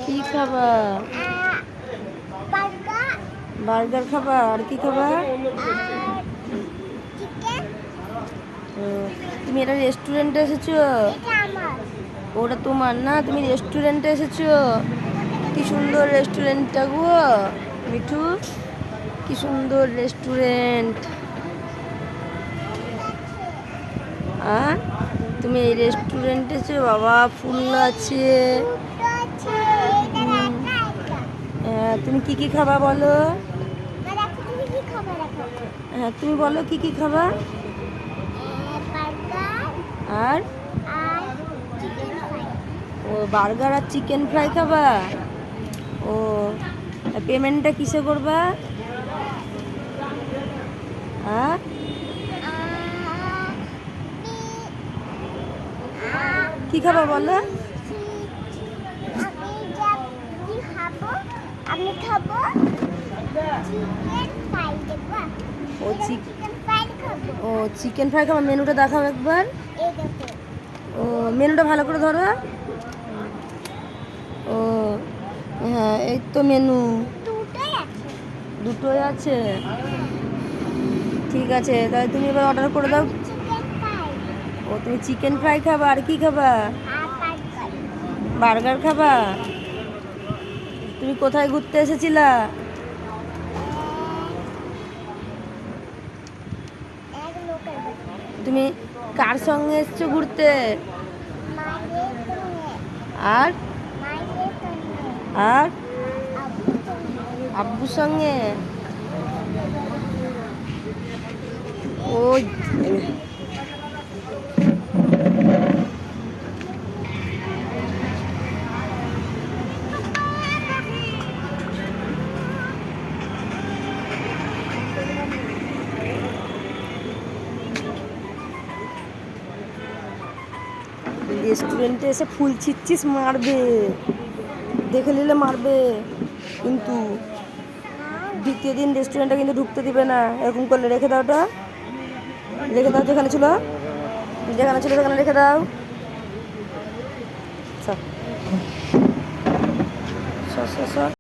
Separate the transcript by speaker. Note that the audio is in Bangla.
Speaker 1: কি খাবা? বার্গার খাবা? আর কি খাবা? তুমি এটা রেস্টুরেন্টে এসেছো? ওটা তোমার না, তুমি রেস্টুরেন্টে এসেছো। কি সুন্দর রেস্টুরেন্টটা গো মিঠু, কি সুন্দর রেস্টুরেন্ট। তুমি এই রেস্টুরেন্টে এসেছো? বাবা ফুল আছে। তুমি কি কি খাবা বলো? হ্যাঁ তুমি বলো কি কি খাবা? আর ও বার্গার আর চিকেন ফ্রাই খাবা? ও পেমেন্টটা কিসে করবা? হ্যাঁ কি খাবা বলো?
Speaker 2: আমি খাবো
Speaker 1: ও চিকেন ফ্রাই খাবো। মেনুটা দেখাও একবার। ও মেনুটা ভালো করে ধরো। ও হ্যাঁ এই তো মেনু দুটোই আছে। ঠিক আছে তাহলে তুমি এবার অর্ডার করে দাও। ও তুমি চিকেন ফ্রাই খাবা আর কি খাবা? বার্গার খাবা? তুমি কোথায় ঘুরতে এসেছিলা? তুমি কার সঙ্গে এসছো ঘুরতে? আর আর আব্বুর সঙ্গে? ও রেস্টুরেন্টে এসে ফুল ছিটছিস, মারবে, দেখে নিলে মারবে কিন্তু। দ্বিতীয় দিন রেস্টুরেন্টে কিন্তু ঢুকতে দিবে না এরকম করলে। রেখে দাও, ওটা রেখে দাও, যেখানে ছিল সেখানে রেখে দাও। সর সর সর।